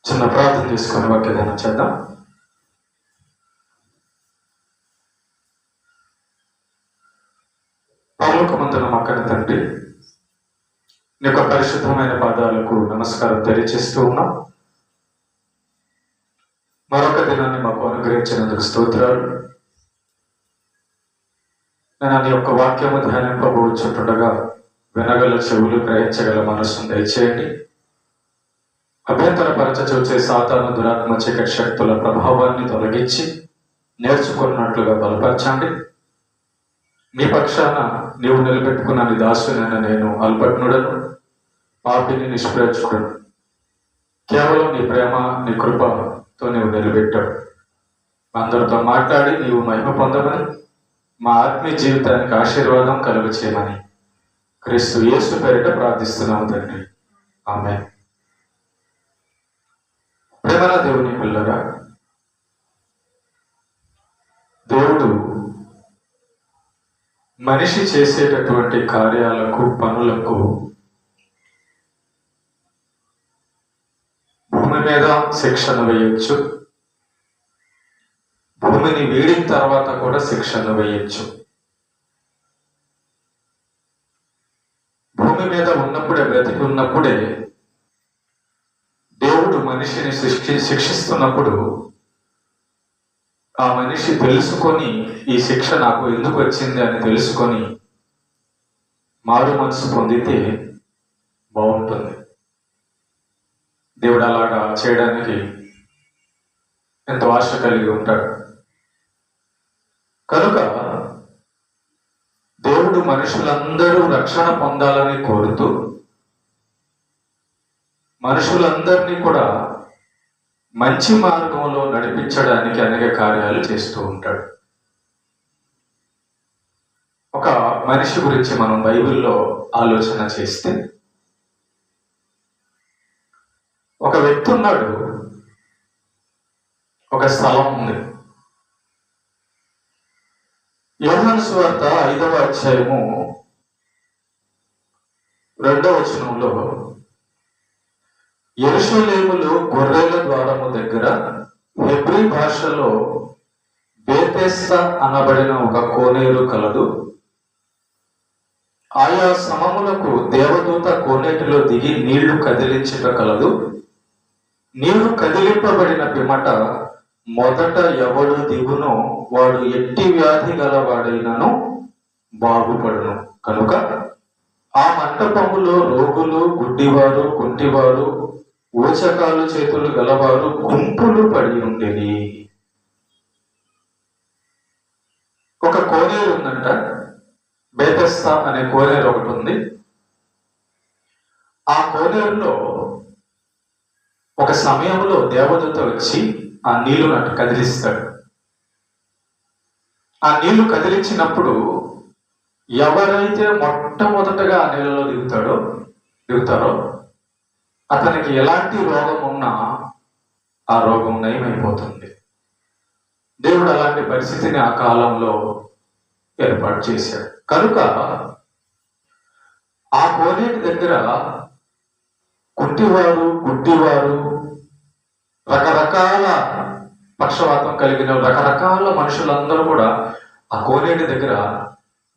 చిన్న ప్రార్థన చేసుకొని వాక్యదానం చేద్దాం. పరలోకమందున మా కన్న తండ్రి, నీ యొక్క పరిశుద్ధమైన పాదాలకు నమస్కారం తెలియజేస్తూ ఉన్నాం. మరొక దినాన్ని మాకు అనుగ్రహించినందుకు స్తోత్రాలు. నేను నీ యొక్క వాక్యము ధ్యానింపబోచుంటుండగా వినగల చెవులు, గ్రహించగల మనస్సును దయచేయండి. అభ్యంతరపరచ చూచే సాతాను దురాత్మ చీకటి శక్తుల ప్రభావాన్ని తొలగించి నేర్చుకున్నట్లుగా బలపరచండి. నీ పక్షాన నీవు నిలబెట్టుకున్న నీ దాసునైన నేను అల్పజ్ఞుడను, పాపిని, నిష్ప్రయోజకుడను. కేవలం నీ ప్రేమ, నీ కృపతో నీవు నిలబెట్టావు. అందరితో మాట్లాడి నీవు మహిమ పొందమని, మా ఆత్మీయ జీవితానికి ఆశీర్వాదం కలుగ చేయమని క్రీస్తు యేసు పేరిట ప్రార్థిస్తున్నాము తండ్రి, ఆమేన్. ప్రేమల దేవుని పిల్లరా, దేవుడు మనిషి చేసేటటువంటి కార్యాలకు, పనులకు భూమి మీద శిక్షను వేయొచ్చు, భూమిని వీడిన తర్వాత కూడా శిక్షను వేయొచ్చు. భూమి మీద ఉన్నప్పుడే, బ్రతికి ఉన్నప్పుడే దేవుడు మనిషిని శిక్షిస్తున్నప్పుడు ఆ మనిషి తెలుసుకొని ఈ శిక్ష నాకు ఎందుకు వచ్చింది అని తెలుసుకొని మారు మనసు పొందితే బాగుంటుంది. దేవుడు అలాగా చేయడానికి ఎంతో ఆశ కలిగి ఉంటాడు. కనుక దేవుడు మనుషులందరూ రక్షణ పొందాలని కోరుతూ మనుషులందరినీ కూడా మంచి మార్గంలో నడిపించడానికి అనేక కార్యాలు చేస్తూ ఉంటాడు. ఒక మనిషి గురించి మనం బైబిల్లో ఆలోచన చేస్తే, ఒక వ్యక్తి ఉన్నాడు, ఒక స్థలం ఉంది. యోహాను సువార్త 5వ అధ్యాయము 2వ వచనంలో, యెరూషలేములో గొర్రెల ద్వారము దగ్గర హెబ్రీ భాషలో బేతెస్దా అనబడిన ఒక కోనేరు కలదు. ఆయా సమములకు దేవదూత కోనేటిలో దిగి నీళ్లు కదిలించుట కలదు. నీరు కదిలింపబడిన పిమ్మట మొదట ఎవడు దిగునో వాడు ఎట్టి వ్యాధి గలవాడైనను బాగుపడును. కనుక ఆ మంటపములో రోగులు, గుడ్డివారు, కుంటివారు, ఊచకాలు చేతులు గలవారు గుంపులు పడి ఉండేది. ఒక కోనేరు ఉందంట, బేతెస్దా అనే కోనేరు ఒకటి ఉంది. ఆ కోనేరులో ఒక సమయంలో దేవదూత వచ్చి ఆ నీళ్లు కదిలిస్తాడు. ఆ నీళ్లు కదిలించినప్పుడు ఎవరైతే మొట్టమొదటగా ఆ నీళ్ళలో దిగుతారో అతనికి ఎలాంటి రోగం ఉన్నా ఆ రోగం నయమైపోతుంది. దేవుడు అలాంటి పరిస్థితిని ఆ కాలంలో ఏర్పాటు చేశాడు. కనుక ఆ కోనేటి దగ్గర కుంటివారు, గుడ్డివారు, రకరకాల పక్షవాతం కలిగిన రకరకాల మనుషులందరూ కూడా ఆ కోనేటి దగ్గర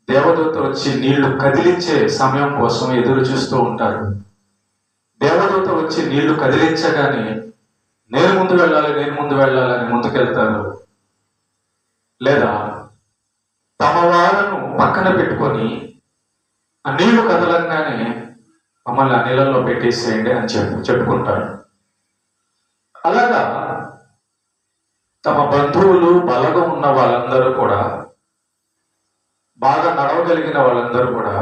దేవదూత వచ్చి నీళ్లు కదిలించే సమయం కోసం ఎదురు చూస్తూ ఉంటారు. దేవదూత వచ్చి నీళ్లు కదిలించగానే నేను ముందు వెళ్ళాలని ముందుకెళ్తారు. లేదా తమ వారను పక్కన పెట్టుకొని ఆ నీళ్లు కదలంగానే మమ్మల్ని ఆ నీళ్ళల్లో పెట్టేసేయండి అని చెప్పుకుంటారు. అలాగా తమ బంధువులు, బలగం ఉన్న వాళ్ళందరూ కూడా, బాగా నడవగలిగిన వాళ్ళందరూ కూడా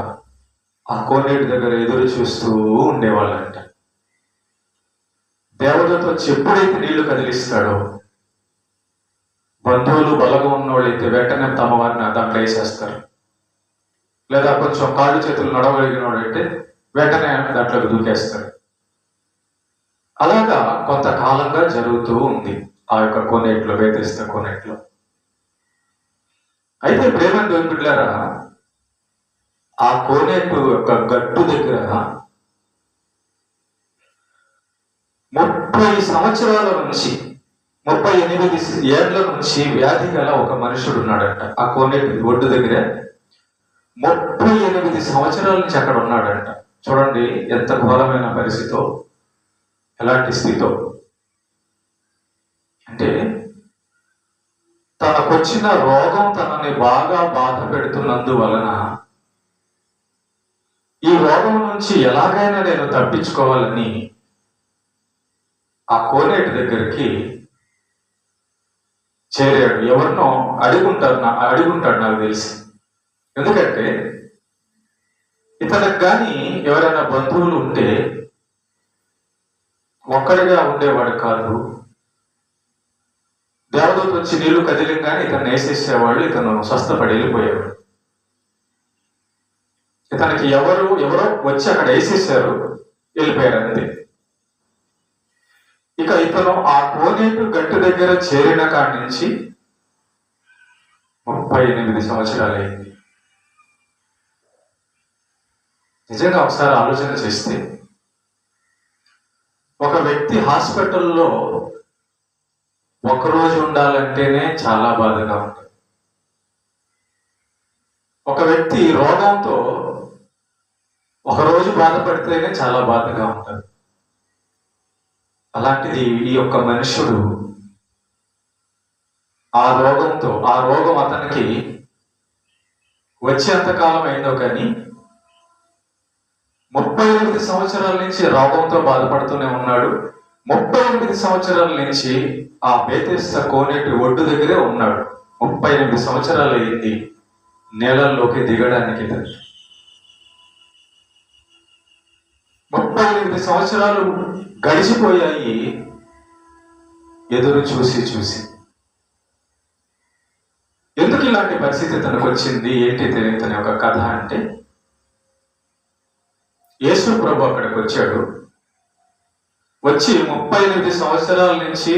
ఆ కోనేటి దగ్గర ఎదురు చూస్తూ ఉండేవాళ్ళంట. దేవదూత వచ్చి ఎప్పుడైతే నీళ్లు కదిలిస్తాడో, బంధువులు, బలగం ఉన్నవాళ్ళైతే వెంటనే తమ వారిని దాంట్లో వేసేస్తారు. లేదా కొంచెం కాళ్ళు చేతులు నడవగలిగిన వాడైతే వెంటనే దాంట్లోకి దూకేస్తాడు. అలాగా కొంతకాలంగా జరుగుతూ ఉంది ఆ యొక్క కోనేటిలో, బేతెస్దా కోనేటిలో. అయితే ప్రేమను దేవుని బిడ్డలారా, ఆ కోనేటు యొక్క గట్టు దగ్గర 30 30 సంవత్సరాల నుంచి 38 ఏళ్ల నుంచి వ్యాధి గల ఒక మనుషుడు ఉన్నాడంట. ఆ కోనేటి ఒడ్డు దగ్గర 38 సంవత్సరాల నుంచి అక్కడ ఉన్నాడంట. చూడండి ఎంత ఘోరమైన పరిస్థితో, ఎలాంటి స్థితితో. అంటే తనకొచ్చిన రోగం తనని బాగా బాధ పెడుతున్నందువలన ఈ రోగం నుంచి ఎలాగైనా నేను తప్పించుకోవాలని ఆ కోనేటి దగ్గరికి చేరాడు. ఎవరినో అడుగుంటాడు నాకు తెలిసి. ఎందుకంటే ఇతనికి కానీ ఎవరైనా బంధువులు ఉంటే ఒక్కడిగా ఉండేవాడు కాదు. దేవదూత వచ్చి నీళ్లు కదిలింగానే ఇతను వేసేసేవాళ్ళు, ఇతను స్వస్థపడి వెళ్ళిపోయేవాడు. ఇతనికి ఎవరో వచ్చి అక్కడ వేసేసారు, వెళ్ళిపోయారు అంతే. ఇక ఇతను ఆ కోనేటు గట్టు దగ్గర చేరిన కాడి నుంచి 38 సంవత్సరాలైంది. నిజంగా ఒకసారి ఆలోచన చేస్తే ఒక వ్యక్తి హాస్పిటల్లో ఒకరోజు ఉండాలంటేనే చాలా బాధగా ఉంటుంది. ఒక వ్యక్తి రోగంతో ఒకరోజు బాధపడితేనే చాలా బాధగా ఉంటుంది. అలాంటిది ఈ యొక్క మనుషుడు ఆ రోగం అతనికి వచ్చేంతకాలం అయిందో కానీ 38 సంవత్సరాల నుంచి రోగంతో బాధపడుతూనే ఉన్నాడు. 38 సంవత్సరాల నుంచి ఆ బేతెస్దా కోనేటి ఒడ్డు దగ్గరే ఉన్నాడు. 38 సంవత్సరాలు అయింది నేలల్లోకి దిగడానికి. 38 సంవత్సరాలు గడిచిపోయాయి ఎదురు చూసి. ఎందుకు ఇలాంటి పరిస్థితి తనకు వచ్చింది, ఏంటి తెలియని ఒక కథ అంటే, యేసు ప్రభు అక్కడికి వచ్చాడు. వచ్చి 38 సంవత్సరాల నుంచి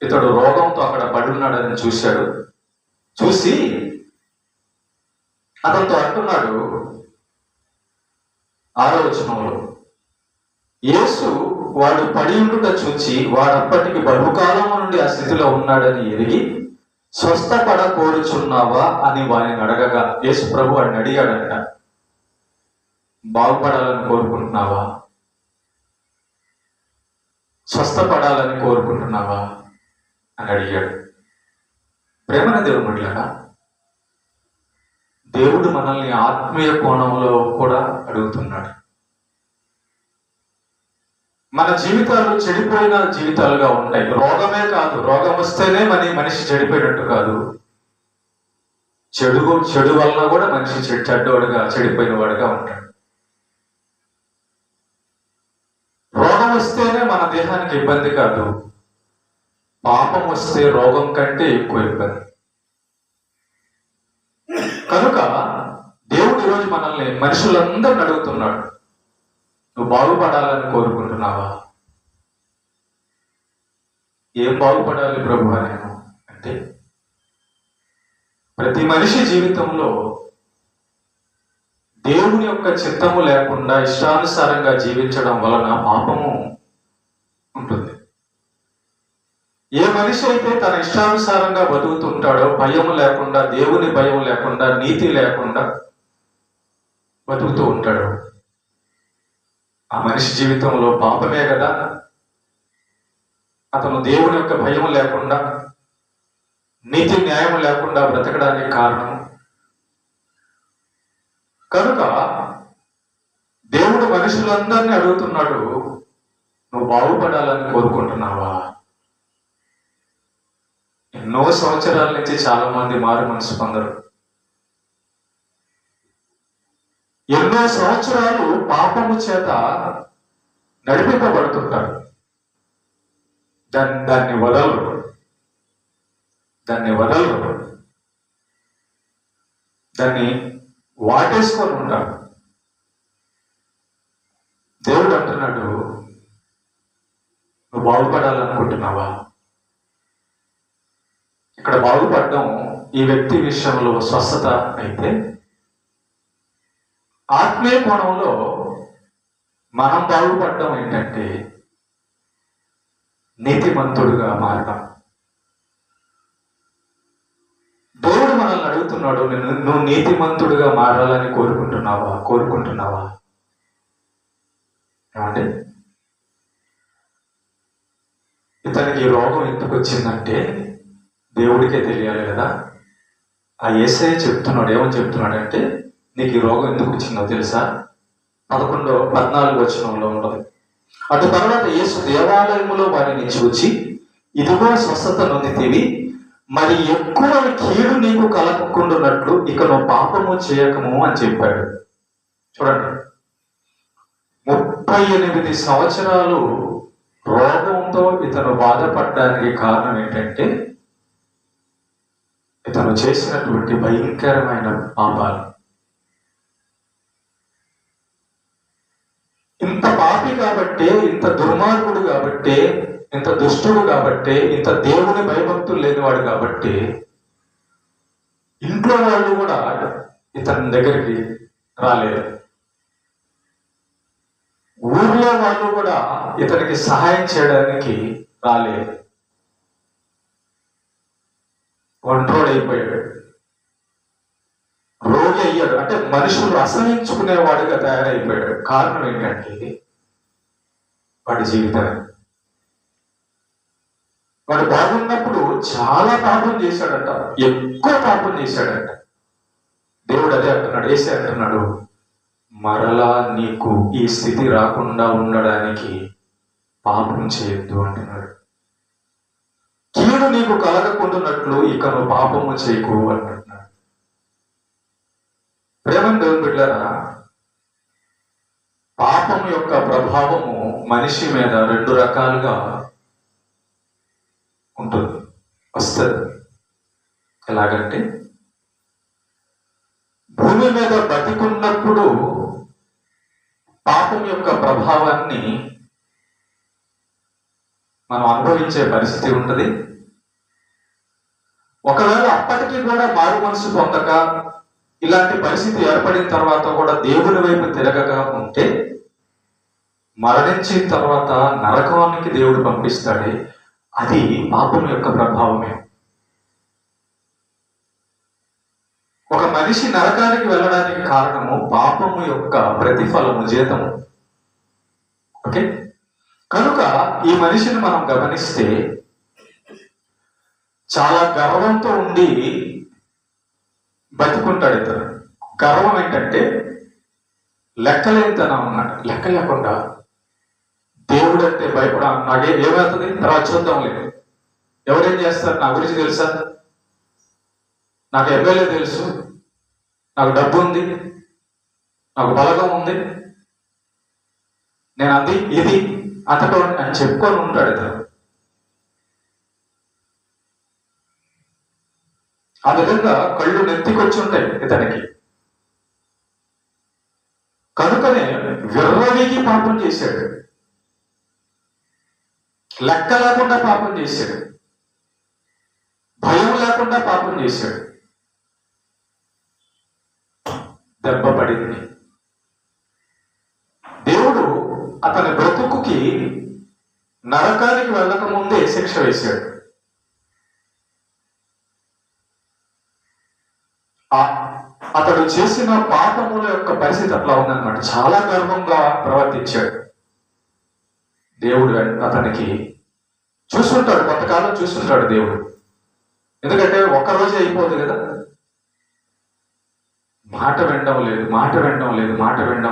ఇతడు రోగంతో అక్కడ పడున్నాడని చూశాడు. చూసి అతనితో అంటున్నాడు 6వ వచనంలో, యేసు వాడు పడి ఉండుట చూచి వాడప్పటికి బహుకాలం నుండి ఆ స్థితిలో ఉన్నాడని ఎరిగి స్వస్థపడ కోరుచున్నావా అని వాడిని అడగగా, యేసు ప్రభు వాడిని అడిగాడంట, బాగుపడాలని కోరుకుంటున్నావా, స్వస్థపడాలని కోరుకుంటున్నావా అని అడిగాడు. ప్రేమన దేవుడు బిడ్డలారా, దేవుడు మనల్ని ఆత్మీయ కోణంలో కూడా అడుగుతున్నాడు. మన జీవితాలు చెడిపోయిన జీవితాలుగా ఉంటాయి. రోగమే కాదు, రోగం వస్తేనే మనిషి చెడిపోయినట్టు కాదు. చెడు వలన కూడా మనిషి చెడ్డవాడుగా, చెడిపోయిన వాడుగా ఉంటాడు. రోగం వస్తేనే మన దేహానికి ఇబ్బంది కాదు, పాపం వస్తే రోగం కంటే ఎక్కువ ఇబ్బంది. కనుక దేవుడు ఈరోజు మనల్ని, మనుషులందరిని అడుగుతున్నాడు, నువ్వు బాగుపడాలని కోరుకుంటున్నావా? ఏం బాగుపడాలి ప్రభు నేను అంటే, ప్రతి మనిషి జీవితంలో దేవుని యొక్క చిత్తము లేకుండా ఇష్టానుసారంగా జీవించడం వలన పాపము ఉంటుంది. ఏ మనిషి అయితే తన ఇష్టానుసారంగా బతుకుతుంటాడో, భయము లేకుండా, దేవుని భయం లేకుండా, నీతి లేకుండా బతుకుతూ ఉంటాడు, ఆ మనిషి జీవితంలో పాపమే కదా. అతను దేవుని యొక్క భయం లేకుండా, నీతి న్యాయం లేకుండా బ్రతకడానికి కారణం. కనుక దేవుడు మనుషులందరినీ అడుగుతున్నాడు, నువ్వు బాగుపడాలని కోరుకుంటున్నావా? ఎన్నో సంవత్సరాల నుంచి చాలా మంది మారు మనసు పొందరు. ఎన్నో సంవత్సరాలు పాపము చేత నడిపింపబడుతుంటారు. దాన్ని వదలరు. దాన్ని వాటేసుకొని ఉంటారు. దేవుడు అంటున్నాడు, నువ్వు బాగుపడాలనుకుంటున్నావా? ఇక్కడ బాగుపడడం ఈ వ్యక్తి విషయంలో స్వస్థత అయితే, ఆత్మీయ కోణంలో మనం బాగుపడడం ఏంటంటే, నీతిమంతుడుగా మారడం. దేవుడు మనల్ని అడుగుతున్నాడు, నువ్వు నీతిమంతుడుగా మారాలని కోరుకుంటున్నావా అంటే ఇతనికి ఈ రోగం ఎందుకు వచ్చిందంటే దేవుడికే తెలియాలి కదా. ఆ యేసయ్య చెప్తున్నాడు, ఏమని చెప్తున్నాడంటే నీకు ఈ రోగం ఎందుకు వచ్చిందో తెలుసా? 14 వచనంలో ఉండదు. అటు తర్వాత యేసు దేవాలయములో వారిని చూచి, ఇదిగో స్వస్థత నొందితివి, మరి ఎక్కువ కీడు నీకు కలగకుండానట్లు ఇక నువ్వు పాపము చేయకము అని చెప్పాడు. చూడండి, 38 సంవత్సరాలు రోగంతో ఇతను బాధపడడానికి కారణం ఏంటంటే ఇతను చేసినటువంటి భయంకరమైన పాపాలు. ఇంత పాపి కాబట్టే, ఇంత దుర్మార్గుడు కాబట్టే, ఇంత దుష్టుడు కాబట్టే, ఇంత దేవుని భయభక్తులు లేనివాడు కాబట్టి ఇంట్లో వాళ్ళు కూడా ఇతని దగ్గరికి రాలేదు. ఊర్లో వాళ్ళు కూడా ఇతనికి సహాయం చేయడానికి రాలేదు. ఒంటోడైపోయాడు, రోగి అయ్యాడు. అంటే మనుషులు అసహించుకునేవాడుగా తయారైపోయాడు. కారణం ఏంటంటే వాడి జీవితం. వాడు బాగున్నప్పుడు చాలా పాపం చేశాడట, ఎక్కువ పాపం చేశాడట. దేవుడు అదే అంటున్నాడు, యేసే అంటున్నాడు, మరలా నీకు ఈ స్థితి రాకుండా ఉండడానికి పాపం చేయొద్దు అంటున్నాడు. కీడు నీకు కలగకుండానట్లు ఇక నువ్వు పాపము చేయకు అంటున్నాడు. ప్రేమను దేవుని బిడ్డలారా, పాపం యొక్క ప్రభావము మనిషి మీద 2 రకాలుగా ఉంటుంది, వస్తుంది. ఎలాగంటే భూమి మీద బతికున్నప్పుడు పాపం యొక్క ప్రభావాన్ని మనం అనుభవించే పరిస్థితి ఉంటుంది. ఒకవేళ అప్పటికీ కూడా మారు మనసు పొందక ఇలాంటి పరిస్థితి ఏర్పడిన తర్వాత కూడా దేవుని వైపు తిరగక ఉంటే మరణించిన తర్వాత నరకానికి దేవుడు పంపిస్తాడే, అది పాపం యొక్క ప్రభావమే. ఒక మనిషి నరకానికి వెళ్ళడానికి కారణము పాపము యొక్క ప్రతిఫలము, జీతము. ఓకే, కనుక ఈ మనిషిని మనం గమనిస్తే చాలా గర్వంతో ఉండి బతుకుంటాడు. ఇతను గర్వం ఏంటంటే లెక్కలేనితనం అన్నాడు. లెక్క లేకుండా దేవుడు అంటే నాకే ఏమవుతుంది తర్వాత చూద్దాం లేదు, ఎవరేం చేస్తారు, నా గురించి తెలుసా, నాకు ఎమ్మెల్యే తెలుసు, నాకు డబ్బు ఉంది, నాకు బలగం ఉంది, నేను అది ఇది అంతటో అని చెప్పుకొని ఉంటాడు ఇతను. ఆ విధంగా కళ్ళు నెత్తికొచ్చి ఉంటాయి ఇతనికి. కనుకనే విర్రవీగి పాపం చేశాడు, లెక్క లేకుండా పాపం చేశాడు, భయం లేకుండా పాపం చేశాడు. దెబ్బ పడింది. దేవుడు అతని బ్రతుకుకి నరకానికి వెళ్ళక ముందే శిక్ష వేశాడు. అతడు చేసిన పాపముల యొక్క పరిస్థితి అట్లా ఉందన్నమాట. చాలా గర్వంగా ప్రవర్తించాడు. దేవుడు అతనికి చూస్తుంటాడు, కొంతకాలం చూస్తుంటాడు దేవుడు. ఎందుకంటే ఒక్కరోజే అయిపోదు కదా. మాట వినడం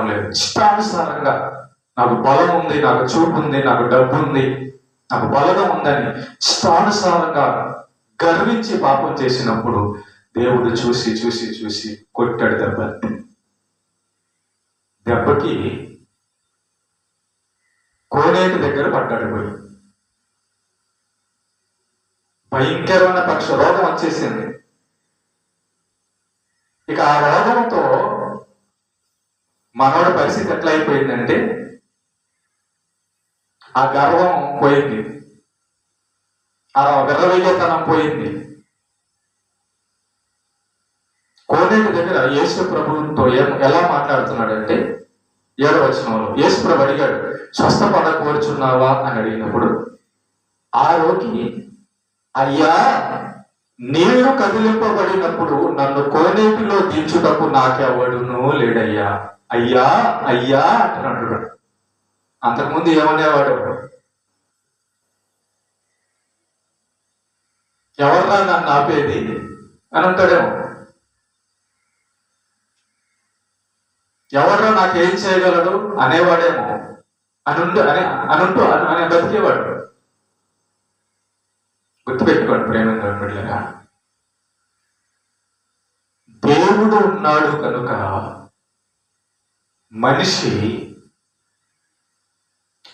లేదు. ఇష్టానుసారంగా నాకు బలం ఉంది, నాకు చూపు ఉంది, నాకు డబ్బు ఉంది, నాకు బలగం ఉందని ఇష్టానుసారంగా గర్వించి పాపం చేసినప్పుడు దేవుడు చూసి కొట్టాడు. దెబ్బకి కోనేటి దగ్గర పడ్డాడు పోయి. భయంకరమైన రోగం వచ్చేసింది. ఇక ఆ రోగంతో మనోడి పరిస్థితి ఎట్లా అయిపోయిందంటే ఆ గర్వం పోయింది, ఆ విర్రవీగతనం పోయింది. కోనేటి దగ్గర యేసు ప్రభువుతో ఎలా మాట్లాడుతున్నాడంటే 7వ వచనంలో యేసు ప్రభు అడిగాడు, స్వస్థపడ కోరుచున్నావా అని అడిగినప్పుడు ఆ రోగి, అయ్యా, నీళ్లు కదిలింపబడినప్పుడు నన్ను కోనేటిలో దించుటకు నాకెవడునూ లేడయ్యా, అయ్యా అయ్యా అంటున్నాడు. అంతకుముందు ఏమనేవాడు? ఎవర్రా నన్ను ఆపేది అని అంటాడేమో. ఎవర్రా నాకేం చేయగలడు అనేవాడేమో. అనే బతికేవాడు. గుర్తుపెట్టుకోండి ప్రేమ బిడ్డలారా, దేవుడు ఉన్నాడు కనుక మనిషి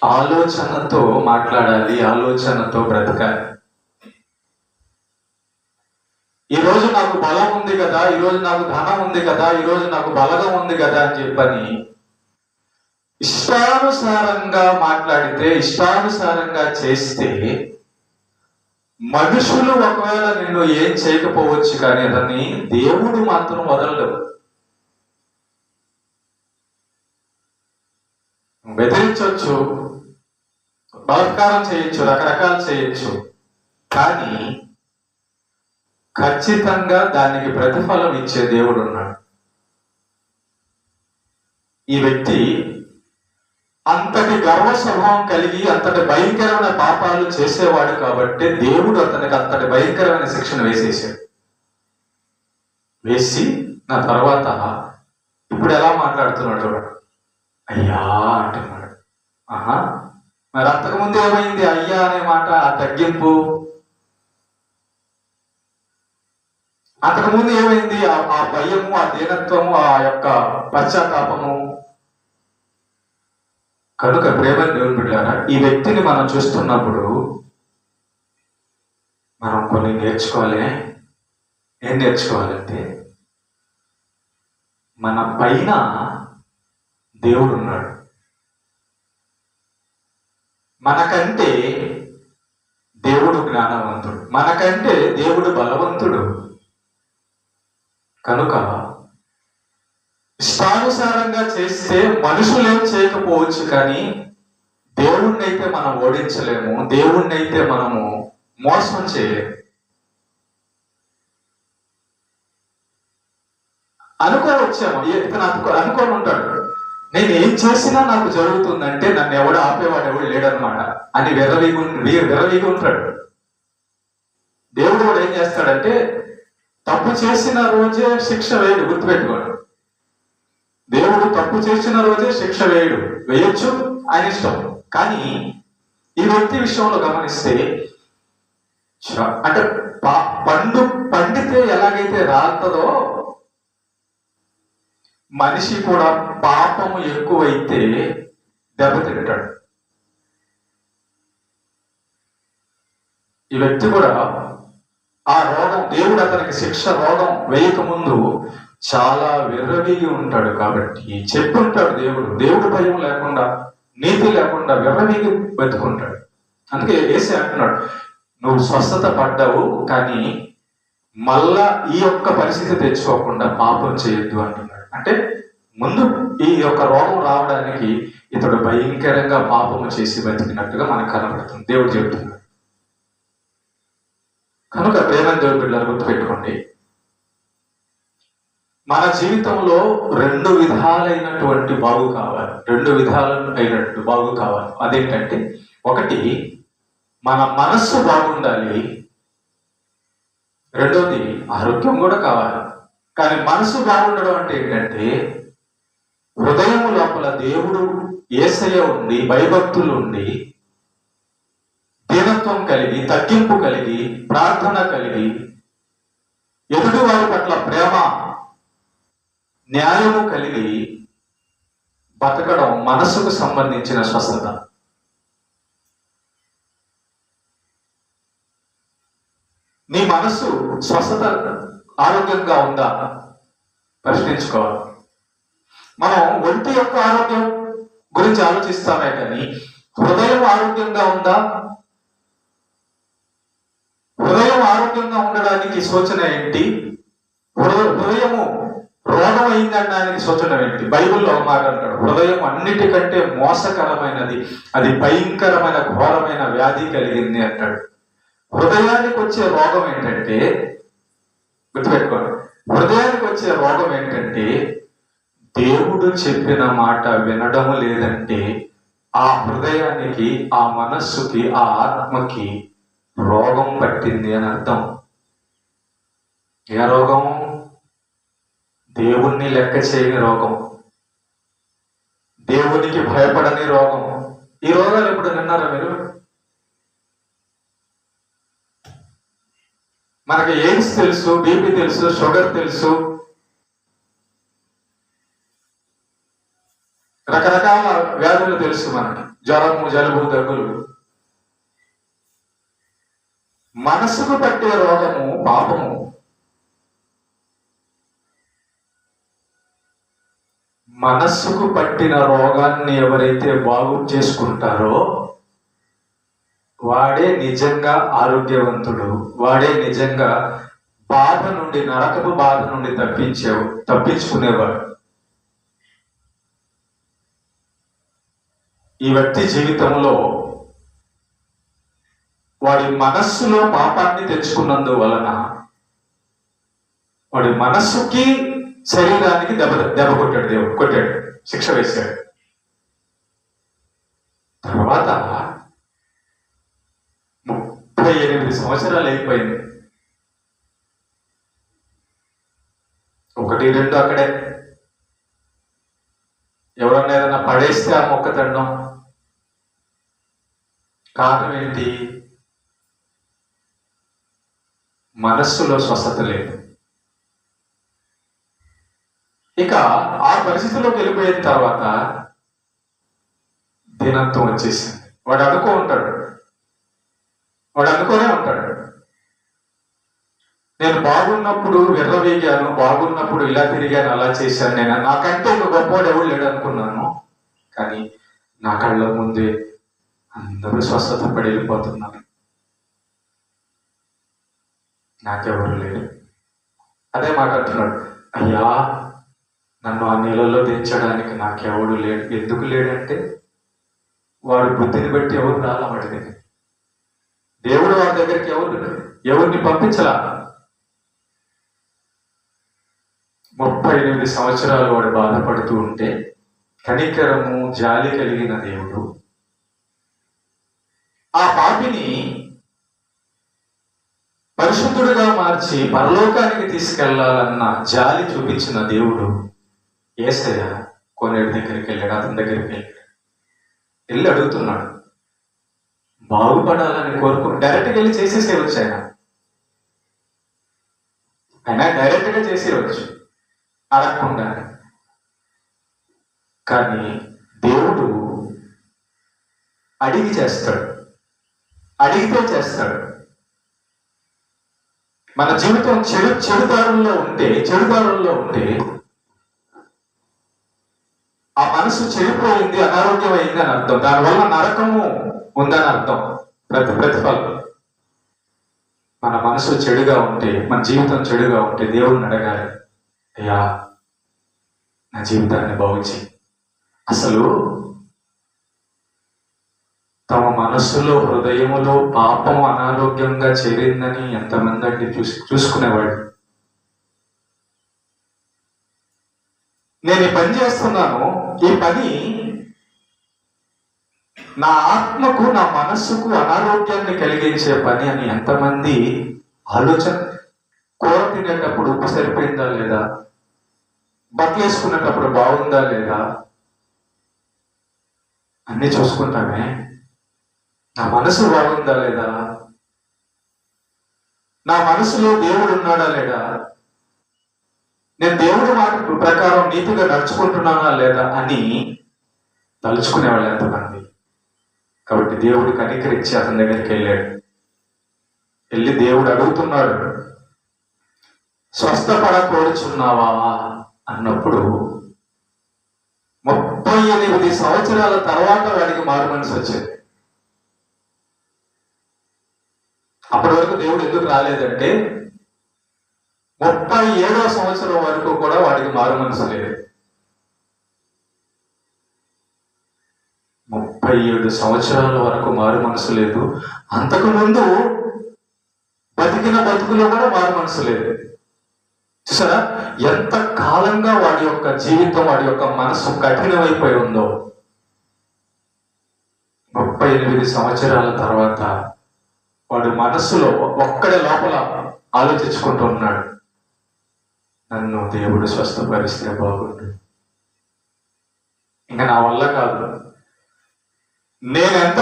ఆలోచనతో మాట్లాడాలి, ఆలోచనతో బ్రతకాలి. ఈరోజు నాకు బలం ఉంది కదా, ఈరోజు నాకు ధనం ఉంది కదా, ఈరోజు నాకు బలగం ఉంది కదా అని చెప్పని ఇష్టానుసారంగా మాట్లాడితే, ఇష్టానుసారంగా చేస్తే మనుషులు ఒకవేళ నిన్ను ఏం చేయకపోవచ్చు, కానీ అతన్ని దేవుడు మాత్రం వదలడు. బెదిరించవచ్చు, బలాత్కారం చేయొచ్చు, రకరకాలు చేయొచ్చు, కానీ ఖచ్చితంగా దానికి ప్రతిఫలం ఇచ్చే దేవుడు ఉన్నాడు. ఈ వ్యక్తి అంతటి గర్వ స్వభావం కలిగి అంతటి భయంకరమైన పాపాలు చేసేవాడు కాబట్టి దేవుడు అతనికి అంతటి భయంకరమైన శిక్షను వేసేసాడు. వేసి నా తర్వాత ఇప్పుడు ఎలా మాట్లాడుతున్నాడు? అయ్యా అంటున్నాడు. ఆహా, మరి అంతకుముందు ఏమైంది? అయ్యా అనే మాట, ఆ తగ్గింపు. అంతకుముందు ఏమైంది? ఆ భయము, ఆ దీనత్వము, ఆ యొక్క పశ్చాత్తాపము. కనుక ప్రేమ దేవుని బిడ్డలారా, ఈ వ్యక్తిని మనం చూస్తున్నప్పుడు మనం కొన్ని నేర్చుకోవాలి. ఏం నేర్చుకోవాలంటే, మన పైన దేవుడు ఉన్నాడు. మనకంటే దేవుడు జ్ఞానవంతుడు, మనకంటే దేవుడు బలవంతుడు. కనుక ఇష్టానుసారంగా చేస్తే మనుషులేం చేయకపోవచ్చు, కానీ దేవుణ్ణి అయితే మనం ఓడించలేము, దేవుణ్ణి అయితే మనము మోసం చేయలేము. అనుకోవచ్చేమో, ఇతను అనుకోని ఉంటాడు, నేను ఏం చేసినా నాకు జరుగుతుందంటే నన్ను ఎవడు ఆపేవాడు ఎవడు లేడనమాట అని విర్రవీగి ఉంటాడు. దేవుడు కూడా ఏం చేస్తాడంటే, తప్పు చేసిన రోజే శిక్ష వేయడు. గుర్తుపెట్టుకోండి, దేవుడు తప్పు చేసిన రోజే శిక్ష వేయొచ్చు, ఆయన ఇష్టం. కానీ ఈ వ్యక్తి విషయంలో గమనిస్తే, అంటే పండితే ఎలాగైతే రాలుతుందో, మనిషి కూడా పాపము ఎక్కువైతే దెబ్బతింటాడు. ఈ వ్యక్తి కూడా ఆ రోగం, దేవుడు అతనికి శిక్ష రోగం వేయక ముందు చాలా విర్రవీగి ఉంటాడు. కాబట్టి చెప్పుంటాడు దేవుడు భయం లేకుండా, నీతి లేకుండా విర్రవీగి బతుకుంటాడు. అందుకే యేసు అంటున్నాడు, నువ్వు స్వస్థత పడ్డావు, కానీ మళ్ళా ఈ యొక్క పరిస్థితి తెచ్చుకోకుండా పాపం చేయొద్దు అంటున్నాడు. అంటే ముందు ఈ యొక్క రోగం రావడానికి ఇతడు భయంకరంగా పాపము చేసి బతికినట్టుగా మనకు కనబడుతుంది, దేవుడు చెబుతున్నాడు. కనుక ప్రేమ దేవుడి బిడ్డలు గుర్తుపెట్టుకోండి, మన జీవితంలో రెండు విధాలైనటువంటి బాగు కావాలి, రెండు విధాలైనట్టు బాగు కావాలి. అదేంటంటే, ఒకటి మన మనస్సు బాగుండాలి, రెండోది ఆరోగ్యం కూడా కావాలి. కానీ మనసు బాగుండడం అంటే ఏంటంటే, హృదయం లోపల దేవుడు యేసయ్య ఉండి, భయభక్తులు ఉండి, దీనత్వం కలిగి, తగ్గింపు కలిగి, ప్రార్థన కలిగి, ఎదుటి వారి పట్ల ప్రేమ, న్యాయము కలిగి బతకడం మనసుకు సంబంధించిన స్వస్థత. నీ మనసు స్వస్థత ఆరోగ్యంగా ఉందా ప్రశ్నించుకోవాలి. మనం ఒంటి యొక్క ఆరోగ్యం గురించి ఆలోచిస్తామే కానీ హృదయం ఆరోగ్యంగా ఉందా? హృదయం ఆరోగ్యంగా ఉండడానికి సూచన ఏంటి? హృదయము రోగం అయిందనడానికి సూచన ఏంటి? బైబిల్లో ఒక మాట అంటాడు, హృదయం అన్నిటికంటే మోసకరమైనది, అది భయంకరమైన ఘోరమైన వ్యాధి కలిగింది అంటాడు. హృదయానికి వచ్చే రోగం ఏంటంటే, గుర్తుపెట్టుకోండి, హృదయానికి వచ్చే రోగం ఏంటంటే దేవుడు చెప్పిన మాట వినడం లేదంటే ఆ హృదయానికి, ఆ మనస్సుకి, ఆ ఆత్మకి రోగం పట్టింది అని అర్థం. ఏ రోగం? దేవుణ్ణి లెక్క చేయని రోగం, దేవునికి భయపడని రోగం. ఈ రోగాలు ఎప్పుడు విన్నారా మీరు? మనకి ఎయిడ్స్ తెలుసు, బీపీ తెలుసు, షుగర్ తెలుసు, రకరకాల వ్యాధులు తెలుసు మనకి, జ్వరము, జలుబు, దగ్గులు. మనసుకు పట్టే రోగము పాపము. మనస్సుకు పట్టిన రోగాన్ని ఎవరైతే బాగు చేసుకుంటారో వాడే నిజంగా ఆరోగ్యవంతుడు, వాడే నిజంగా బాధ నుండి, నరకపు బాధ నుండి తప్పించుకునేవాడు. ఈ వ్యక్తి జీవితంలో వాడి మనస్సులో పాపాన్ని తెచ్చుకున్నందువలన వాడి మనస్సుకి, శరీరానికి దెబ్బ కొట్టాడు, దేవుడు కొట్టాడు, శిక్ష వేశాడు. తర్వాత 38 సంవత్సరాలు అయిపోయింది. 1, 2 అక్కడే. ఎవరన్నా ఏదన్నా పడేస్తే ఆ మొక్క తండం. కారణం ఏంటి? మనస్సులో స్వస్థత లేదు. ఇక ఆ పరిస్థితిలోకి వెళ్ళిపోయిన తర్వాత దీనత్వం వచ్చేసింది. వాడు అనుకోనే ఉంటాడు, నేను బాగున్నప్పుడు విర్రవీగాను, బాగున్నప్పుడు ఇలా తిరిగాను, అలా చేశాను, నేను నాకంటే ఇంక గొప్పవాడు ఎవడు లేడు అనుకున్నాను. కానీ నా కళ్ళ ముందే అందరూ స్వస్థత పడి వెళ్ళిపోతున్నారు, నాకెవరు లేడు. అదే మాట అంటున్నాడు, అయ్యా నన్ను ఆ నీళ్ళలో దించడానికి నాకెవడు లేడు. ఎందుకు లేడంటే వాడు బుద్ధిని బట్టి ఎవరు రాలా వాడి దగ్గర. దేవుడు వాడి దగ్గరికి ఎవరిని పంపించలా. 38 సంవత్సరాలు వాడు బాధపడుతూ ఉంటే కనికరము, జాలి కలిగిన దేవుడు ఆ పాపిని పరిశుద్ధుడిగా మార్చి పరలోకానికి తీసుకెళ్లాలన్న జాలి చూపించిన దేవుడు యేసయ్య కోనేరు దగ్గరికి వెళ్ళాడు. అతని దగ్గరికి వెళ్ళి అడుగుతున్నాడు, బాగుపడాలని డైరెక్ట్గా వెళ్ళి చేసేసేవచ్చు. ఆయన డైరెక్ట్గా చేసేయవచ్చు అడగకుండా. కానీ దేవుడు అడిగి చేస్తాడు, అడిగితే చేస్తాడు. మన జీవితం చెడుదారుల్లో ఉంటే ఆ మనసు చెడిపోయింది, అనారోగ్యం అయింది అని అర్థం. దానివల్ల నరకము ఉందని అర్థం. ప్రతిఫలం. మన మనసు చెడుగా ఉంటే, మన జీవితం చెడుగా ఉంటే దేవుడిని అడగాలి, అయ్యా నా జీవితాన్ని బాగు చేయి. అసలు తమ మనస్సులో, హృదయములో పాపం అనారోగ్యంగా చేరిందని ఎంతమంది అంటే చూసుకునేవాడు. నేను ఈ పని చేస్తున్నాను, ఈ పని నా ఆత్మకు, నా మనస్సుకు అనారోగ్యాన్ని కలిగించే పని అని ఎంతమంది ఆలోచన. కూర తినేటప్పుడు ఉప్పు సరిపోయిందా లేదా, బట్టలు వేసుకునేటప్పుడు బాగుందా లేదా అన్నీ చూసుకుంటామే. నా మనసు బాగుందా లేదా, నా మనసులో దేవుడు ఉన్నాడా లేడా, నేను దేవుడి మాట ప్రకారం నీతిగా నడుచుకుంటున్నానా లేదా అని తలుచుకునేవాళ్ళు ఎంతమంది. కాబట్టి దేవుడు కనికరించి అతని దగ్గరికి వెళ్ళి దేవుడు అడుగుతున్నాడు, స్వస్థపడకూడుచున్నావా అన్నప్పుడు 38 సంవత్సరాల తర్వాత వాడికి మారు మనసు వచ్చింది. అప్పటి వరకు దేవుడు ఎందుకు రాలేదంటే 37వ సంవత్సరం వరకు కూడా వాడికి మారు మనసు లేదు. 37 సంవత్సరాల వరకు మారు మనసు లేదు. అంతకుముందు బతికిన బతుకులో కూడా మారు మనసు లేదు. చూసారా ఎంత కాలంగా వాడి యొక్క జీవితం, వాడి యొక్క మనసు కఠినమైపోయి ఉందో. 38 సంవత్సరాల తర్వాత వాడు మనస్సులో ఒక్కడే లోపల ఆలోచించుకుంటూ ఉన్నాడు, నన్ను దేవుడు స్వస్థపరిస్తే బాగుండు, ఇంకా నా వల్ల కాదు, నేనెంత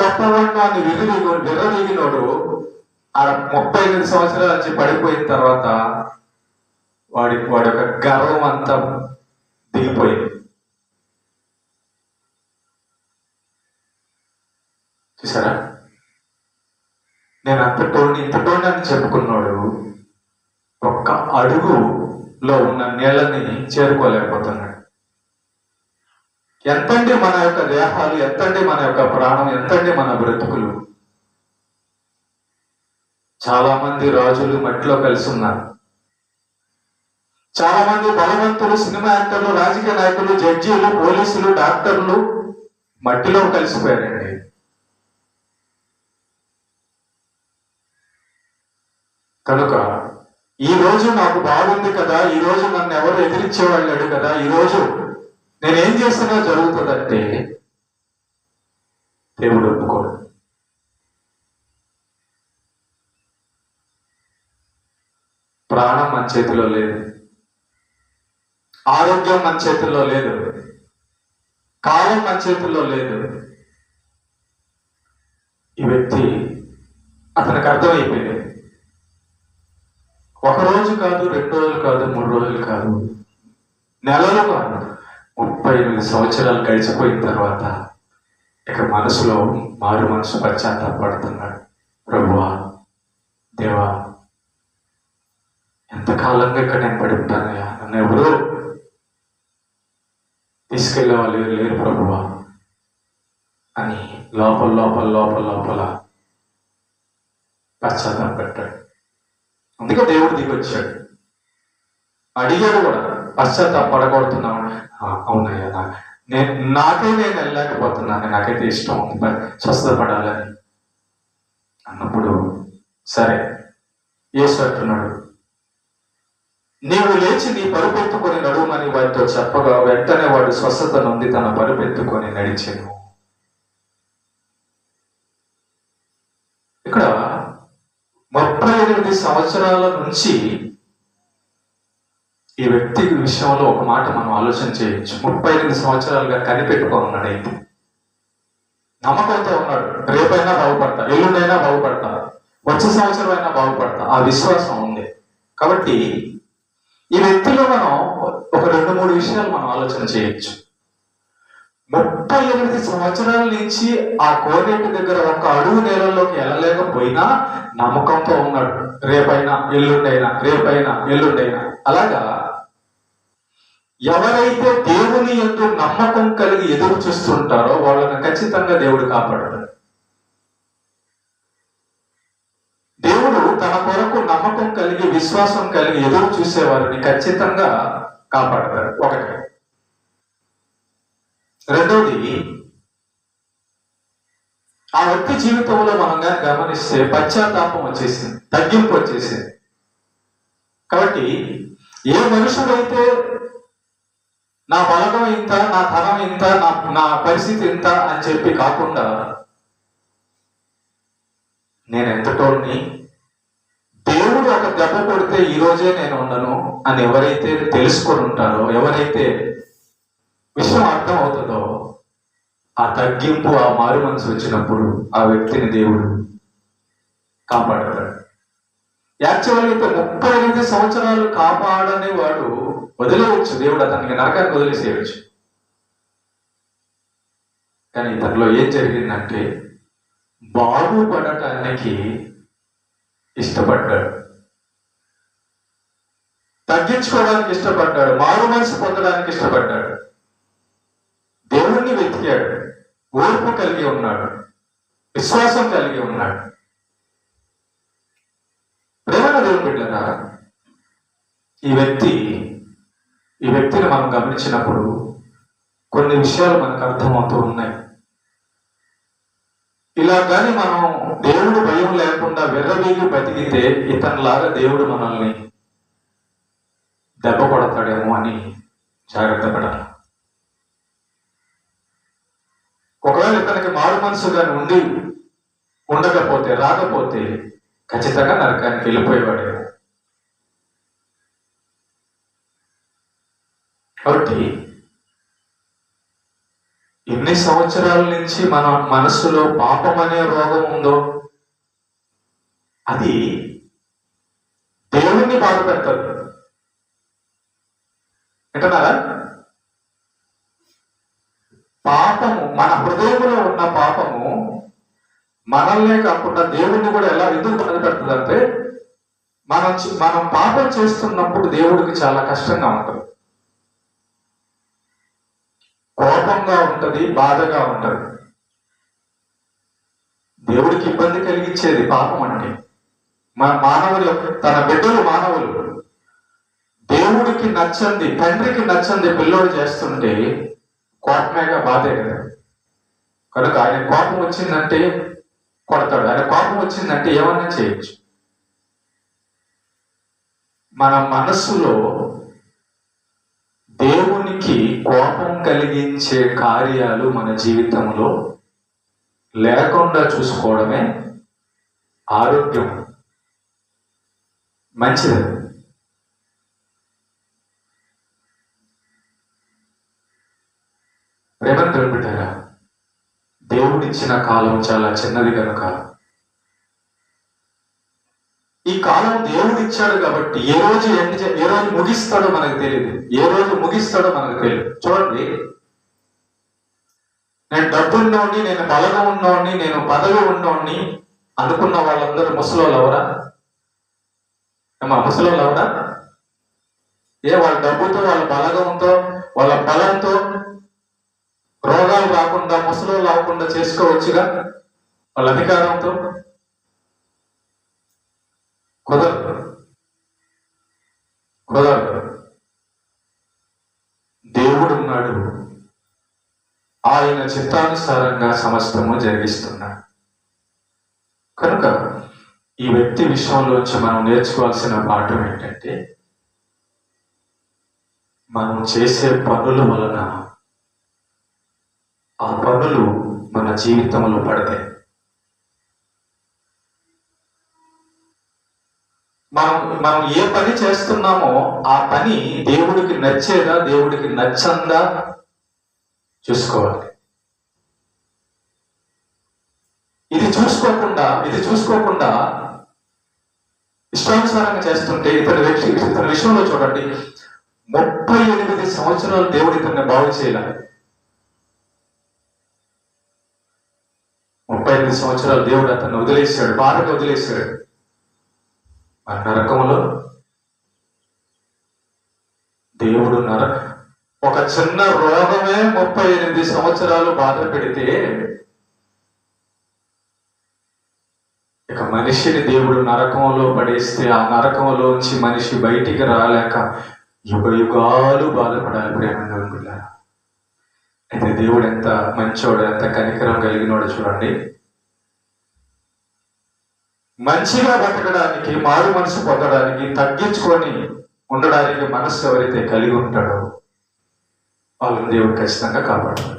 గొప్పవాడినో అని విర్రవీగినోడు ఆ 38 సంవత్సరాల నుంచి పడిపోయిన తర్వాత వాడి యొక్క గర్వం అంతా దిగిపోయింది. చూసారా, నేను ఇంతటోడిని అని చెప్పుకున్నాడు ఒక్క అడుగులో ఉన్న నీళ్ళని చేరుకోలేకపోతున్నాడు. ఎంతండి మన యొక్క దేహాలు, ఎంతండి మన యొక్క ప్రాణం, ఎంతండి మన బ్రతుకులు. చాలా మంది రాజులు మట్టిలో కలిసి ఉన్నారు. చాలా మంది బలవంతులు, సినిమా యాక్టర్లు, రాజకీయ నాయకులు, జడ్జీలు, పోలీసులు, డాక్టర్లు మట్టిలో కలిసిపోయారండి. కనుక ఈ రోజు నాకు బాగుంది కదా, ఈ రోజు నన్ను ఎవరు ఎదిరించేవాళ్ళు లేడు కదా, ఈ రోజు నేనేం చేసినా జరుగుతుందంటే దేవుడు ఒప్పుకోడు. ప్రాణం మన చేతిలో లేదు, ఆరోగ్యం మన చేతుల్లో లేదు, కాలం మన చేతుల్లో లేదు. ఈ వ్యక్తి అతనికి అర్థమైపోయింది. ఒక రోజు కాదు, 2 రోజులు కాదు, 3 రోజులు కాదు, నెలలు కాదు, 38 సంవత్సరాలు గడిచిపోయిన తర్వాత ఇక మనసులో మారు మనసు పశ్చాత్తాపడుతున్నాడు. ప్రభువా, దేవా, ఎంతకాలంగా ఇక్కడ నేను పడి ఉంటానయ్యా, నన్ను ఎవరు తీసుకెళ్లే వాళ్ళు లేరు ప్రభువా అని లోపల పశ్చాత్తాపడ్డాడు. అందుకే దేవుడు దిగొచ్చాడు, అడిగాడు కూడా, పశ్చాత్తాపడగొడుతున్నావు, అవునయ్యా, నేను వెళ్ళలేకపోతున్నాను, నాకైతే ఇష్టం ఉంది స్వస్థపడాలని అన్నప్పుడు, సరే యేసు అంటున్నాడు, నీవు లేచి నీ పరుపెత్తుకొని నడుమని వారితో చెప్పగా వెంటనే వాడు స్వస్థత నొంది తన పరుపెత్తుకొని నడిచెను. ఇక్కడ 38 సంవత్సరాల నుంచి ఈ వ్యక్తి విషయంలో ఒక మాట మనం ఆలోచన చేయొచ్చు. 38 సంవత్సరాలుగా కనిపెట్టుకున్నాడు. అయితే నమ్మకంతో ఉన్నాడు, రేపైనా బాగుపడతా, ఎల్లుండైనా బాగుపడతా, వచ్చే సంవత్సరం అయినా బాగుపడతా, ఆ విశ్వాసం ఉంది. కాబట్టి ఈ వ్యక్తిలో మనం ఒక 2-3 విషయాలు మనం ఆలోచన చేయొచ్చు. 38 సంవత్సరాల నుంచి ఆ కోనేటి దగ్గర ఒక అడుగు నేలల్లోకి వెళ్ళలేకపోయినా నమ్మకంతో ఉన్నాడు, రేపైనా ఎల్లుండైనా. అలాగా ఎవరైతే దేవుని యందు నమ్మకం కలిగి ఎదురు చూస్తుంటారో వాళ్ళని ఖచ్చితంగా దేవుడు కాపాడతాడు. దేవుడు తన కొరకు నమ్మకం కలిగి, విశ్వాసం కలిగి ఎదురు చూసేవారిని ఖచ్చితంగా కాపాడతాడు. ఒకటి. రెండవది, ఆ వ్యక్తి జీవితంలో మనం కానీ గమనిస్తే పశ్చాత్తాపం వచ్చేసింది, తగ్గింపు వచ్చేసింది. కాబట్టి ఏ మనుషుడైతే నా బలగం ఇంత, నా ధనం ఇంత, నా పరిస్థితి ఇంత అని చెప్పి కాకుండా నేను ఎంతటోని, దేవుడు ఒక దెబ్బ కొడితే ఈ రోజే నేను ఉండను అని ఎవరైతే తెలుసుకొని ఉంటారో, ఎవరైతే విషయం అర్థం అవుతుందో, ఆ తగ్గింపు, ఆ మారు మనసు వచ్చినప్పుడు ఆ వ్యక్తిని దేవుడు కాపాడతాడు. యాక్చువల్గా అయితే 38 సంవత్సరాలు కాపాడని వాడు వదిలేయచ్చు, దేవుడు అతనికి నరకానికి వదిలేసేయచ్చు. కానీ ఇతనిలో ఏం జరిగిందంటే బాగుపడటానికి ఇష్టపడ్డాడు, తగ్గించుకోవడానికి ఇష్టపడ్డాడు, మారు మనసు పొందడానికి ఇష్టపడ్డాడు, దేవుణ్ణి వెతికాడు, ఓర్పు కలిగి ఉన్నాడు, విశ్వాసం కలిగి ఉన్నాడు. ప్రేమ దేవుని బిడ్డలారా, ఈ వ్యక్తిని మనం గమనించినప్పుడు కొన్ని విషయాలు మనకు అర్థమవుతూ ఉన్నాయి. ఇలా కానీ మనం దేవుడు భయం లేకుండా విర్రవీగి బతికితే ఇతనిలాగా దేవుడు మనల్ని దెబ్బ కొడతాడేమో అని జాగ్రత్త పడాలి. ఒకవేళ ఇతనికి మారు మనసు కానీ ఉండకపోతే రాకపోతే ఖచ్చితంగా నరకానికి వెళ్ళిపోయేవాడేమో. కాబట్టి ఎన్ని సంవత్సరాల నుంచి మన మనస్సులో పాపం అనే రోగం ఉందో అది దేవుణ్ణి బాధ పెడతారు. వింటున్నారా? పాపము, మన హృదయంలో ఉన్న పాపము మనల్నే కాకుండా దేవుణ్ణి కూడా ఎందుకు బాధ పెడుతుందంటే మనం పాపం చేస్తున్నప్పుడు దేవుడికి చాలా కష్టంగా ఉంటుంది, కోపంగా ఉంటుంది, బాధగా ఉంటుంది. దేవుడికి ఇబ్బంది కలిగించేది పాపం అంటే. మానవులు, తన బిడ్డలు మానవులు దేవుడికి నచ్చంది, తండ్రికి నచ్చంది పిల్లోడు చేస్తుంటే కోపమేగా, బాధే కదా. కనుక ఆయన కోపం వచ్చిందంటే కొడతాడు, ఆయన కోపం వచ్చిందంటే ఏమన్నా చేయొచ్చు. మన మనస్సులో దేవునికి కోపం కలిగించే కార్యాలు మన జీవితంలో లేకుండా చూసుకోవడమే ఆరోగ్యం, మంచిది. ప్రేమను తెలిపిటారా? దేవుడిచ్చిన కాలం చాలా చిన్నది కనుక ఈ కాలం దేవుడిచ్చాడు కాబట్టి ఏ రోజు ముగిస్తాడో మనకు తెలియదు, ఏ రోజు ముగిస్తాడో మనకు తెలియదు. చూడండి, నేను డబ్బు ఉన్నోడిని, నేను బలగం ఉన్నోడిని, నేను పదవి ఉన్నోడిని అనుకున్న వాళ్ళందరూ ముసలోళ్ళు ఎవరా? ముసలోళ్ళు ఎవరా? వాళ్ళ డబ్బుతో, వాళ్ళ బలగంతో, వాళ్ళ బలంతో రోగాలు రాకుండా, ముసలోళ్ళు అవ్వకుండా చేసుకోవచ్చుగా వాళ్ళ అధికారంతో. కుదరదు. దేవుడు ఉన్నాడు, ఆయన చిత్తానుసారంగా సమస్తము జరిగిస్తున్నాడు. కనుక ఈ వ్యక్తి విషయంలోంచి మనం నేర్చుకోవాల్సిన పాఠం ఏంటంటే, మనం చేసే పనుల వలన ఆ పనులు మన జీవితంలో పడతాయి. మనం ఏ పని చేస్తున్నామో ఆ పని దేవుడికి నచ్చేదా, దేవుడికి నచ్చందా చూసుకోవాలి. ఇది చూసుకోకుండా ఇష్టానుసారంగా చేస్తుంటే ఇతని విషయంలో చూడండి, 38 సంవత్సరాలు దేవుడు ఇతన్ని బాగు చేయాలి. 38 సంవత్సరాలు దేవుడు అతన్ని వదిలేశాడు, బాధగా వదిలేశాడు. ఆ నరకంలో దేవుడు ఒక చిన్న రోగమే 38 సంవత్సరాలు బాధ పెడితే ఇక మనిషిని దేవుడు నరకంలో పడేస్తే ఆ నరకంలోంచి మనిషి బయటికి రాలేక యుగాలు బాధపడాలి. ప్రేమ అయితే దేవుడు ఎంత మంచోడు, ఎంత కనికరం కలిగినోడు చూడండి. మంచిగా బతకడానికి, మారు మనసు పొందడానికి, తగ్గించుకొని ఉండడానికి మనస్సు ఎవరైతే కలిగి ఉంటాడో వాళ్ళని దేవుడు ఖచ్చితంగా కాపాడతాడు.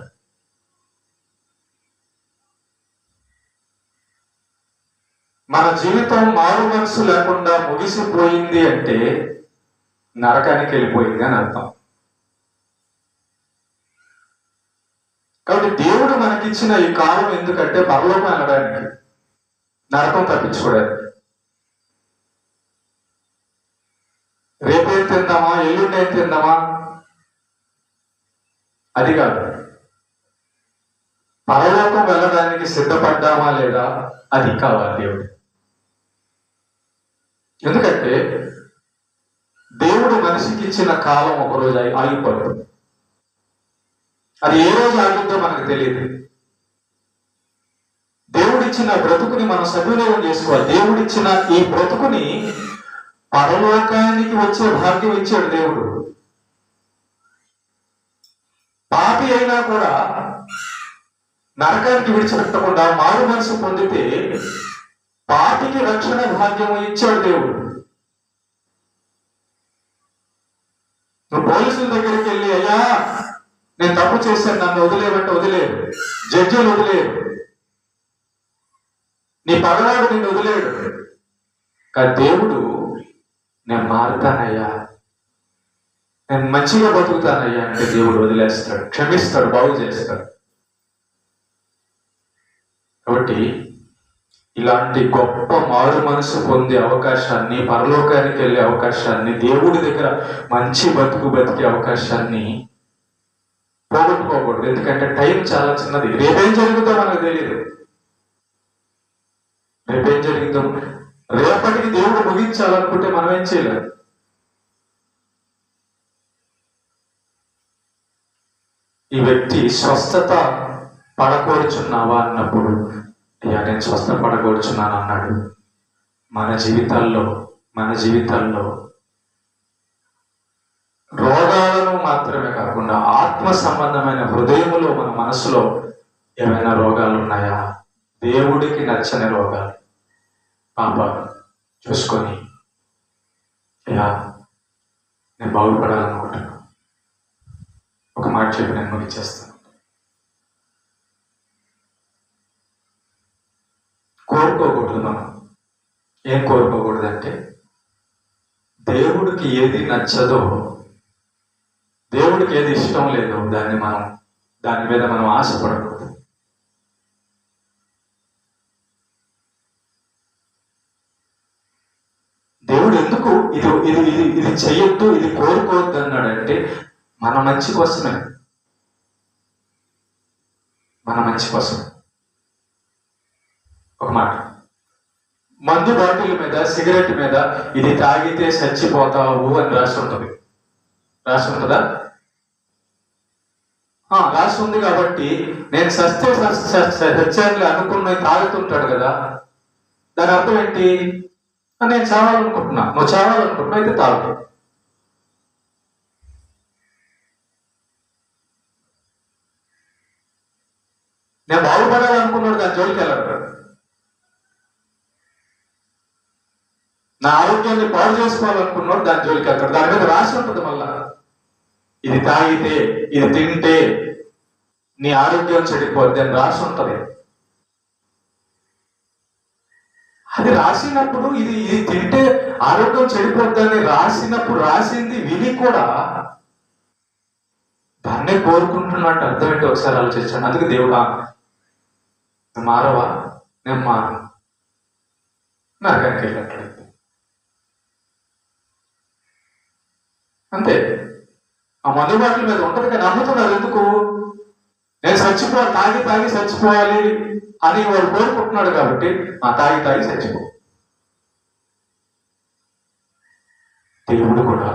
మన జీవితం మారు మనసు లేకుండా ముగిసిపోయింది అంటే నరకానికి వెళ్ళిపోయింది అని అర్థం. కాబట్టి దేవుడు మనకిచ్చిన ఈ కాలం ఎందుకంటే పరలోకం అనడానికి, నరకం తప్పించుకోవడానికి. రేపేం తిందామా, ఎల్లుండి ఏం తిందామా అది కాదు. పరలోకం వెళ్ళడానికి సిద్ధపడ్డామా లేదా అది కావాలి దేవుడు. ఎందుకంటే దేవుడు మనిషికి ఇచ్చిన కాలం ఒకరోజు ఆగిపోతుంది. అది ఏ రోజు ఆగిద్దో మనకు తెలియదు. దేవుడిచ్చిన బ్రతుకుని మనం సద్వినియోగం చేసుకోవాలి. దేవుడిచ్చిన ఈ బ్రతుకుని పరలోకానికి వచ్చే భాగ్యం ఇచ్చాడు దేవుడు. పాపి అయినా కూడా నరకానికి విడిచిపెట్టకుండా మారు మనసు పొందితే పాపికి రక్షణ భాగ్యం ఇచ్చాడు దేవుడు. నువ్వు పోలీసుల దగ్గరికి వెళ్ళి, అయ్యా నేను తప్పు చేశాను, నన్ను వదిలేవంటే వదిలేరు, జడ్జిలు వదిలేరు, నీ పగవాడు నిన్ను వదిలేడు. కానీ దేవుడు, నేను మారుతానయ్యా, నేను మంచిగా బతుకుతానయ్యా అంటే దేవుడు వదిలేస్తాడు, క్షమిస్తాడు, బాగు చేస్తాడు. కాబట్టి ఇలాంటి గొప్ప మారు మనసు పొందే అవకాశాన్ని, పరలోకానికి వెళ్ళే అవకాశాన్ని, దేవుడి దగ్గర మంచి బతికే అవకాశాన్ని పోగొట్టుకోకూడదు. ఎందుకంటే టైం చాలా చిన్నది. రేపేం జరుగుతుందో మనకు తెలియదు. రేపేం జరుగుతుందో, రేపటికి దేవుడు ముగించాలనుకుంటే మనం ఏం చేయలేము. ఈ వ్యక్తి స్వస్థత పడకూర్చున్నావా అన్నప్పుడు, అయ్యా నేను స్వస్థత పడకూర్చున్నాను అన్నాడు. మన జీవితాల్లో రోగాలను మాత్రమే కాకుండా ఆత్మ సంబంధమైన హృదయములో, మన మనసులో ఏమైనా రోగాలు ఉన్నాయా, దేవుడికి నచ్చని రోగాలు, పాపాలు చూసుకొని, అయ్యా నేను బాగుపడాలనుకుంటున్నాను, ఒక మాట చెప్పి నేను ముగించేస్తాను. కోరుకోకూడదు. మనం ఏం కోరుకోకూడదు అంటే, దేవుడికి ఏది నచ్చదో, దేవుడికి ఏది ఇష్టం లేదో దాని మీద మనం ఆశపడకూడదు. దేవుడు ఎందుకు ఇది చెయ్యొద్దు, ఇది కోరుకోవద్దు అన్నాడంటే మన మంచి కోసమే. ఒక మాట, మందు బాటిల్ మీద, సిగరెట్ మీద ఇది తాగితే చచ్చిపోతావు అని రాసి ఉంటుందా? రాసి ఉంది. కాబట్టి నేను సత్యాన్ని అనుకున్న తాగుతుంటాడు కదా, దాని అర్థం ఏంటి? నేను చావాలనుకుంటున్నా, నువ్వు చావాలనుకుంటున్నా, అయితే తాగు. నేను బాగుపడాలనుకున్నాడు, దాని జోలికి వెళ్ళాడు. నా ఆరోగ్యాన్ని పాడు చేసుకోవాలనుకున్నాడు, దాని జోలికి వెళ్తాడు. దాని మీద రాసి ఉంటుంది మళ్ళా, ఇది తాగితే, ఇది తింటే నీ ఆరోగ్యం చెడిపోద్ది అని రాసి ఉంటుంది. అది రాసినప్పుడు, ఇది తింటే ఆరోగ్యం చెడిపోద్దని రాసింది విని కూడా దాన్నే కోరుకుంటున్నట్టు అర్థం ఏంటి ఒకసారి ఆలోచించాను. అందుకే దేవుడా నువ్వు మారవా, నేను మారు, నరకానికి వెళ్ళట్లేదు. అంతే. ఆ మందు బాటల మీద ఉంటుంది కానీ నమ్ముతున్నారు. ఎందుకు? నేను తాగి చచ్చిపోవాలి అని వాడు కోరుకుంటున్నాడు కాబట్టి తాగి చచ్చిపో. దేవుడు కూడా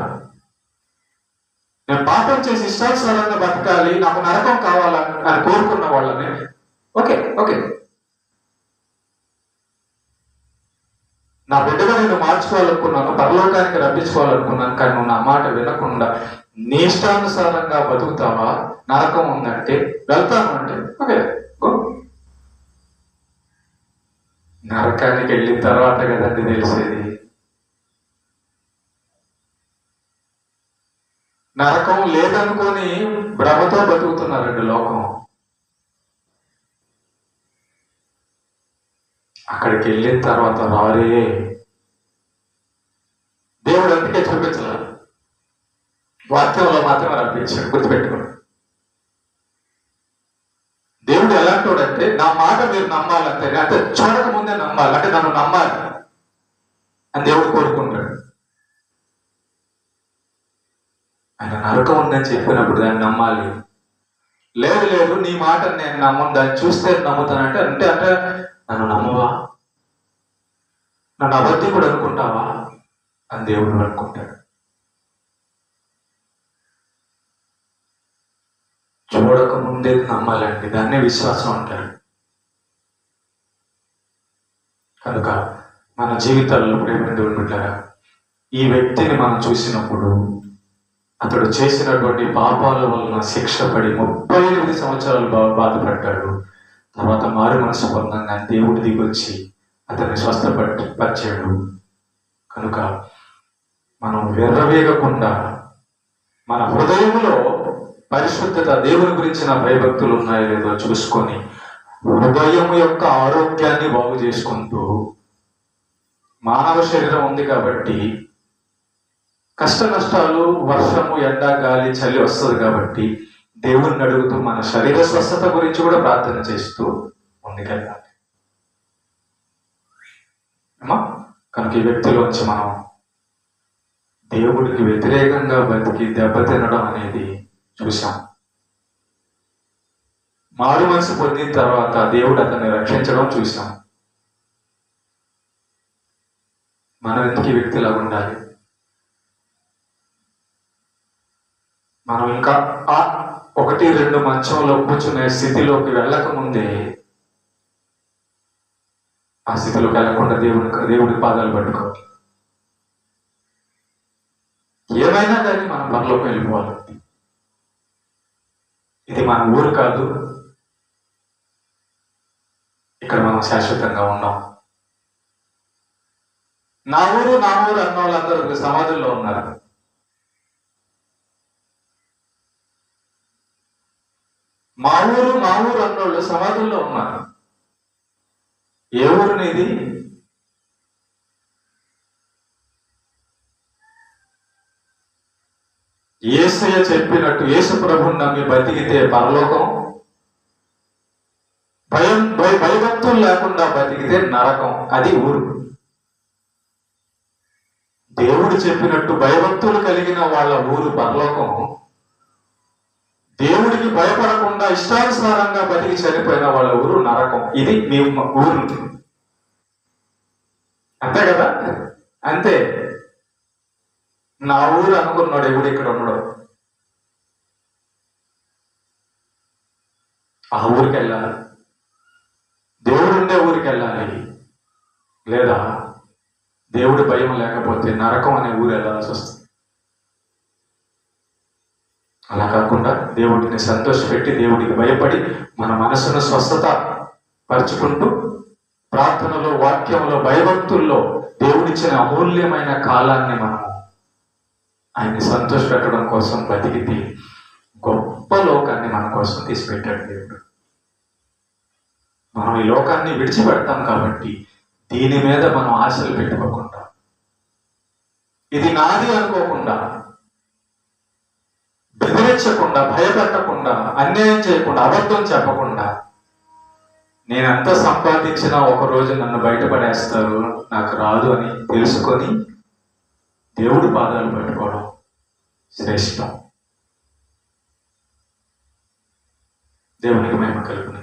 నేను పాపం చేసి ఇష్టానుసారంగా బతకాలి, నాకు నరకం కావాలని కోరుకున్న వాళ్ళని ఓకే నా బిడ్డగా నేను మార్చుకోవాలనుకున్నాను, పరలోకానికి రప్పించుకోవాలనుకున్నాను, కానీ నువ్వు నా మాట వినకుండా నీ ఇష్టానుసారంగా బతుకుతావా, నరకం ఉందంటే వెళ్తాను అంటే ఓకే గో. నరకానికి వెళ్ళిన తర్వాత కదండి తెలిసేది. నరకం లేదనుకొని భ్రమతో బతుకుతున్నారండి లోకం. అక్కడికి వెళ్ళిన తర్వాత రారే. దేవుడు అందుకే చూపించాల, వాక్యంలో మాత్రమే రప్పించాడు. గుర్తుపెట్టుకోండి, దేవుడు ఎలాంటోడంటే నా మాట మీరు నమ్మాలంటే, అంటే చూడక ముందే నమ్మాలి, అంటే నన్ను నమ్మాలి అని దేవుడు కోరుకుంటాడు. ఆయన నరకం ఉందని చెప్పినప్పుడు దాన్ని నమ్మాలి. లేదు నీ మాట నేను నమ్మను, దాన్ని చూస్తే నమ్ముతానంటే అంటే నన్ను నమ్మవా, నన్ను అబద్ధికుడు అనుకుంటావా అని దేవుడు అనుకుంటాడు. చూడక ముందే నమ్మాలండి, దాన్నే విశ్వాసం అంటారు. కనుక మన జీవితాల్లో ప్రేమ దేవుని బిడ్డలారా, ఈ వ్యక్తిని మనం చూసినప్పుడు అతడు చేసినటువంటి పాపాల వలన శిక్ష పడి 38 సంవత్సరాలు బాధపడ్డాడు. తర్వాత మారు మనసు పొందంగా దేవుడి దిగొచ్చి అతన్ని స్వస్థపరిచాడు. కనుక మనం విర్రవీగకుండా మన హృదయంలో పరిశుద్ధత, దేవుని గురించిన భయభక్తులు ఉన్నాయో లేదో చూసుకొని హృదయం యొక్క ఆరోగ్యాన్ని బాగు చేసుకుంటూ, మానవ శరీరం ఉంది కాబట్టి కష్ట నష్టాలు, వర్షము, ఎండ, గాలి, చలి వస్తుంది కాబట్టి దేవుణ్ణి అడుగుతూ మన శరీర స్వస్థత గురించి కూడా ప్రార్థన చేస్తూ ముందుకెళ్ళాలి. కనుక ఈ వ్యక్తిలోంచి మనం దేవుడికి వ్యతిరేకంగా బతికి దెబ్బతినడం అనేది చూసాం. మారు మనసు పొందిన తర్వాత దేవుడు అతన్ని రక్షించడం చూసాం. మనం ఎందుకు ఈ వ్యక్తిలా ఉండాలి? మనం ఇంకా 1-2 మంచంలో కూర్చునే స్థితిలోకి వెళ్ళక ముందే ఆ స్థితిలోకి వెళ్ళకుండా దేవుడి పాదాలు పట్టుకోవాలి. ఏమైనా కానీ మనం పరలోకి వెళ్ళిపోవాలి. ఇది మన ఊరు కాదు, ఇక్కడ మనం శాశ్వతంగా ఉన్నాం. నా ఊరు అన్న వాళ్ళందరూ సమాధుల్లో ఉన్నారు. మా ఊరు అన్నోళ్ళు సమాధుల్లో ఉన్నారు. ఏ ఊరు నీది? యేసయ్య చెప్పినట్టు యేసు ప్రభువుని నమ్మి బతికితే పరలోకం, భయభక్తులు లేకుండా బతికితే నరకం. అది ఊరు. దేవుడు చెప్పినట్టు భయభక్తులు కలిగిన వాళ్ళ ఊరు పరలోకం. దేవుడికి భయపడకుండా ఇష్టానుసారంగా బతికి చనిపోయిన వాళ్ళ ఊరు నరకం. ఇది మీ ఊరు. అంతే కదా? అంతే. నా ఊరు అనుకున్నాడు ఎవడు ఇక్కడ ఉన్నాడు. ఆ ఊరికి వెళ్ళాలి, దేవుడు ఉండే ఊరికి వెళ్ళాలి. లేదా దేవుడి భయం లేకపోతే నరకం అనే ఊరు వెళ్ళాల్సి వస్తుంది. అలా కాకుండా దేవుడిని సంతోషపెట్టి, దేవుడికి భయపడి, మన మనసును స్వస్థత పరుచుకుంటూ ప్రార్థనలో, వాక్యంలో, భయభక్తుల్లో దేవుడిచ్చిన అమూల్యమైన కాలాన్ని మనం ఆయన్ని సంతోషపెట్టడం కోసం బతికితే గొప్ప లోకాన్ని మన కోసం తీసిపెట్టాడు దేవుడు. మనం ఈ లోకాన్ని విడిచిపెడతాం కాబట్టి దీని మీద మనం ఆశలు పెట్టుకోకుండా, ఇది నాది అనుకోకుండా, బెదిరించకుండా, భయపెట్టకుండా, అన్యాయం చేయకుండా, అబద్ధం చెప్పకుండా, నేనెంత సంపాదించినా ఒకరోజు నన్ను బయటపడేస్తారు, నాకు రాదు అని తెలుసుకొని దేవుడి పాదాలు పట్టుకోవడం శ్రేష్టం. దేవునికి మహిమ కలుగును.